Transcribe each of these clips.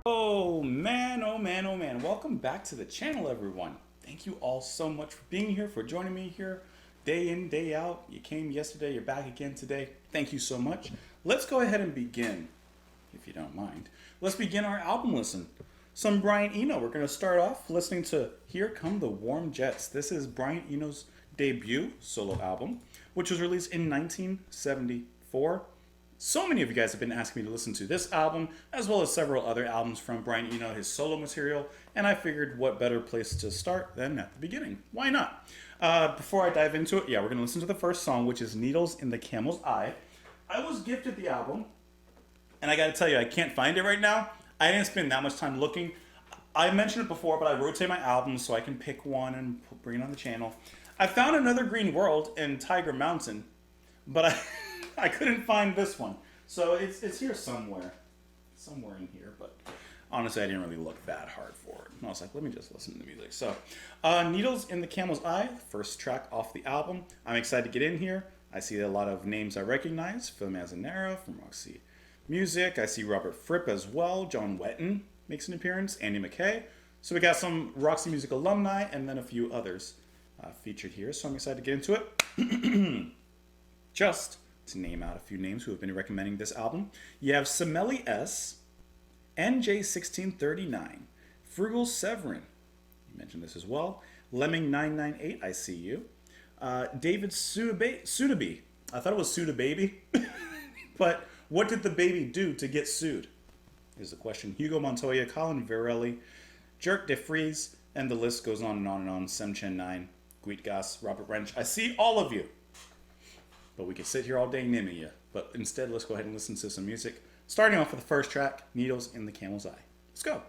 Oh man, oh man, oh man. Welcome back to the channel, everyone. Thank you all so much for being here, for joining me here day in, day out. You came yesterday, you're back again today. Thank you so much. Let's go ahead and begin, if you don't mind. Let's begin our album listen. Some Brian Eno. We're going to start off listening to Here Come the Warm Jets. This is Brian Eno's debut solo album, which was released in 1974. So many of you guys have been asking me to listen to this album, as well as several other albums from Brian Eno, his solo material, and I figured what better place to start than at the beginning. Why not? Before I dive into it, we're going to listen to the first song, which is Needles in the Camel's Eye. I was gifted the album, and I got to tell you, I can't find it right now. I didn't spend that much time looking. I mentioned it before, but I rotate my albums so I can pick one and bring it on the channel. I found Another Green World in Tiger Mountain, but I couldn't find this one. So it's here somewhere. Somewhere in here, but honestly, I didn't really look that hard for it. I was like, let me just listen to the music. So, Needles in the Camel's Eye, first track off the album. I'm excited to get in here. I see a lot of names I recognize. Phil Manzanero from Roxy Music. I see Robert Fripp as well. John Wetton makes an appearance. Andy McKay. So we got some Roxy Music alumni and then a few others featured here. So I'm excited to get into it. Just to name out a few names who have been recommending this album. You have Sameli S., NJ1639, Frugal Severin, you mentioned this as well, Lemming998, I see you, David Sudaby, I thought it was Sudababy, but what did the baby do to get sued, is the question. Hugo Montoya, Colin Varelli, Jerk DeFries, and the list goes on and on and on. Semchen9, Guitgas, Robert Wrench. I see all of you. But we could sit here all day naming you. But instead, let's go ahead and listen to some music. Starting off with the first track, Needles in the Camel's Eye. Let's go.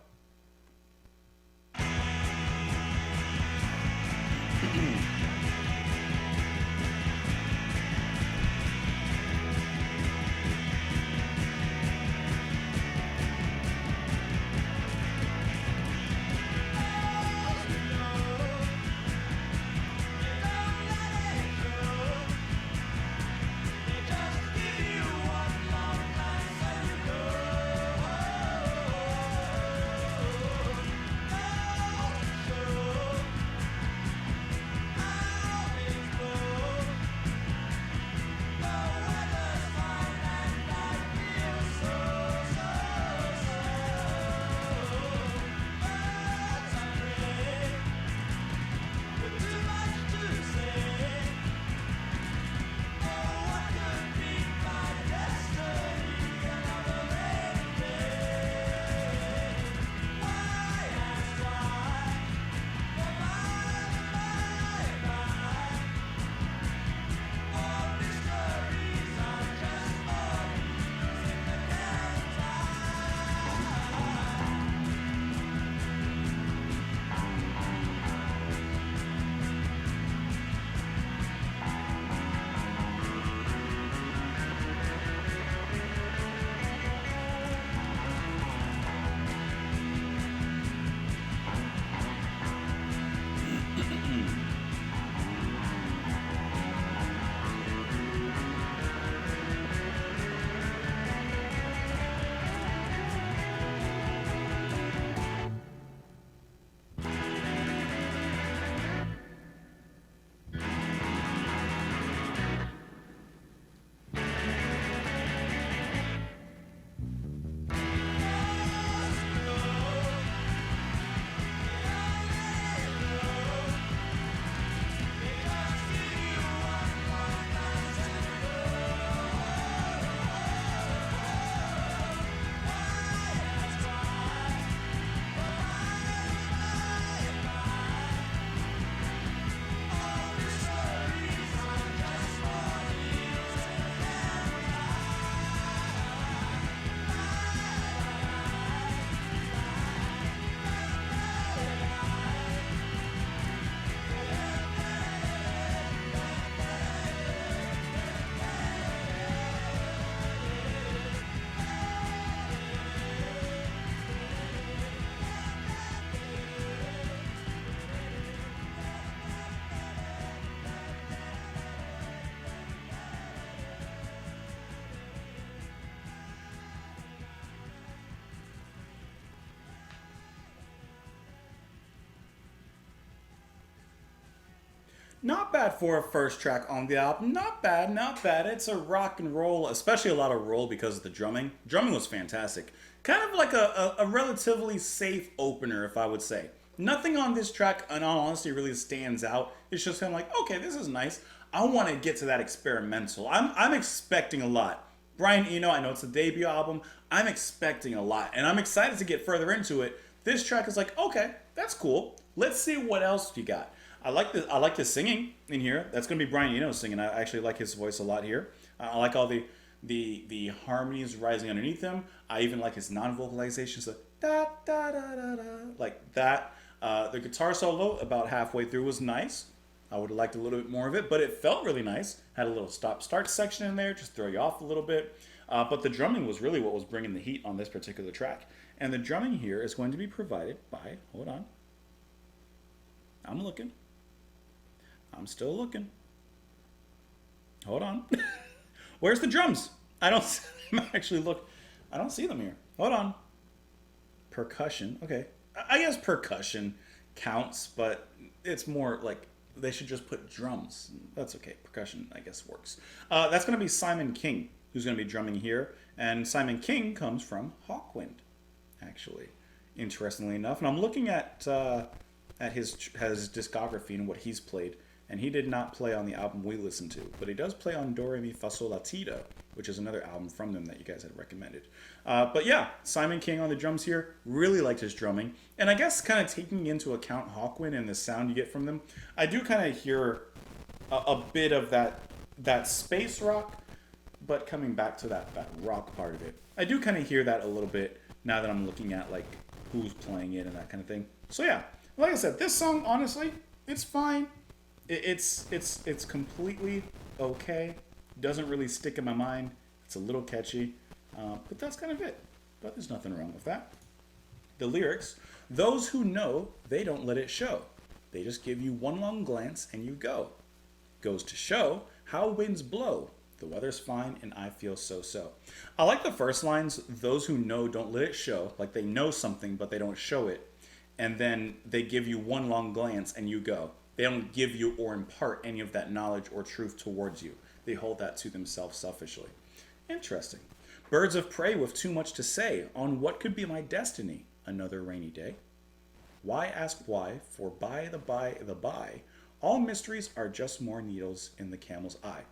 Not bad for a first track on the album. Not bad, not bad. It's a rock and roll, especially a lot of roll because of the drumming. Drumming was fantastic. Kind of like a relatively safe opener, if I would say. Nothing on this track, in all honesty, really stands out. It's just kind of like, okay, this is nice. I want to get to that experimental. I'm expecting a lot. Brian Eno, I know it's a debut album. I'm expecting a lot, and I'm excited to get further into it. This track is like, okay, that's cool. Let's see what else you got. I like the singing in here. That's gonna be Brian Eno singing. I actually like his voice a lot here. I like all the harmonies rising underneath him. I even like his non-vocalizations, so da da da da da, like that. The guitar solo about halfway through was nice. I would have liked a little bit more of it, but it felt really nice. Had a little stop-start section in there, just throw you off a little bit. But the drumming was really what was bringing the heat on this particular track. And the drumming here is going to be provided by, hold on. I'm looking. I'm still looking. Hold on. Where's the drums? I don't I don't see them here. Hold on. Percussion. Okay. I guess percussion counts, but it's more like they should just put drums. That's okay. Percussion, I guess, works. That's going to be Simon King, who's going to be drumming here. And Simon King comes from Hawkwind, actually, interestingly enough. And I'm looking at his discography and what he's played. And he did not play on the album we listened to, but he does play on Do Re Mi Fa Sol La Ti Do, which is another album from them that you guys had recommended. But yeah, Simon King on the drums here. Really liked his drumming. And I guess kind of taking into account Hawkwind and the sound you get from them, I do kind of hear a bit of that space rock, but coming back to that rock part of it. I do kind of hear that a little bit now that I'm looking at like who's playing it and that kind of thing. So yeah, like I said, this song, honestly, it's fine. It's completely okay. Doesn't really stick in my mind. It's a little catchy, but that's kind of it. But there's nothing wrong with that. The lyrics: those who know, they don't let it show. They just give you one long glance and you go. Goes to show how winds blow. The weather's fine and I feel so. I like the first lines. Those who know don't let it show. Like they know something but they don't show it. And then they give you one long glance and you go. They don't give you or impart any of that knowledge or truth towards you. They hold that to themselves selfishly. Interesting. Birds of prey with too much to say on what could be my destiny. Another rainy day. Why ask why? For by the by, all mysteries are just more needles in the camel's eye.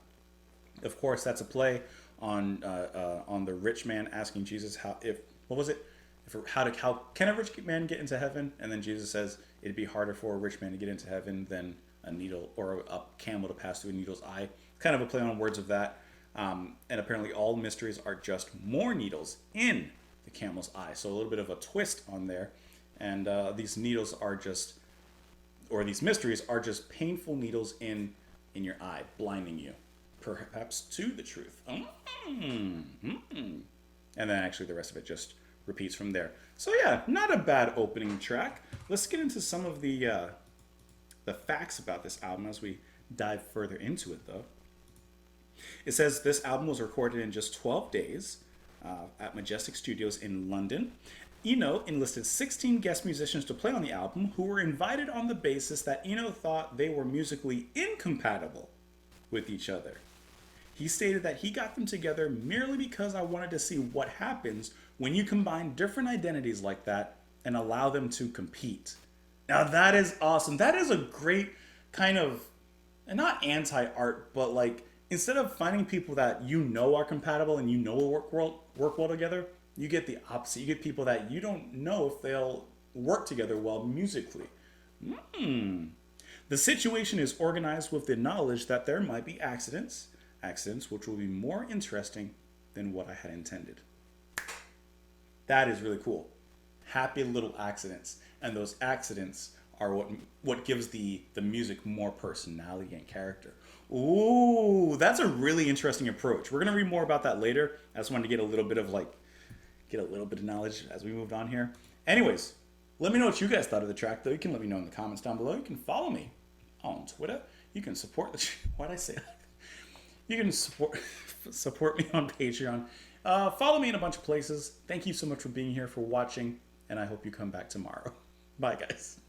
Of course, that's a play on the rich man asking Jesus how can a rich man get into heaven? And then Jesus says it'd be harder for a rich man to get into heaven than a needle or a camel to pass through a needle's eye. Kind of a play on words of that. And apparently all mysteries are just more needles in the camel's eye. So a little bit of a twist on there. And these needles are just, or these mysteries are just painful needles in your eye, blinding you, perhaps to the truth. And then actually the rest of it just repeats from there. So yeah, not a bad opening track. Let's get into some of the facts about this album as we dive further into it, though. It says this album was recorded in just 12 days at Majestic Studios in London. Eno enlisted 16 guest musicians to play on the album who were invited on the basis that Eno thought they were musically incompatible with each other. He stated that he got them together merely because I wanted to see what happens when you combine different identities like that and allow them to compete. Now that is awesome. That is a great kind of, and not anti-art, but like instead of finding people that you know are compatible and you know will work well together, you get the opposite. You get people that you don't know if they'll work together well musically. The situation is organized with the knowledge that there might be accidents which will be more interesting than what I had intended. That is really cool. Happy little accidents. And those accidents are what gives the music more personality and character. Ooh, that's a really interesting approach. We're going to read more about that later. I just wanted to get a little bit of knowledge as we moved on here. Anyways, let me know what you guys thought of the track, though. You can let me know in the comments down below. You can follow me on Twitter. You can support the... Why'd I say that? You can support me on Patreon. Follow me in a bunch of places. Thank you so much for being here, for watching, and I hope you come back tomorrow. Bye, guys.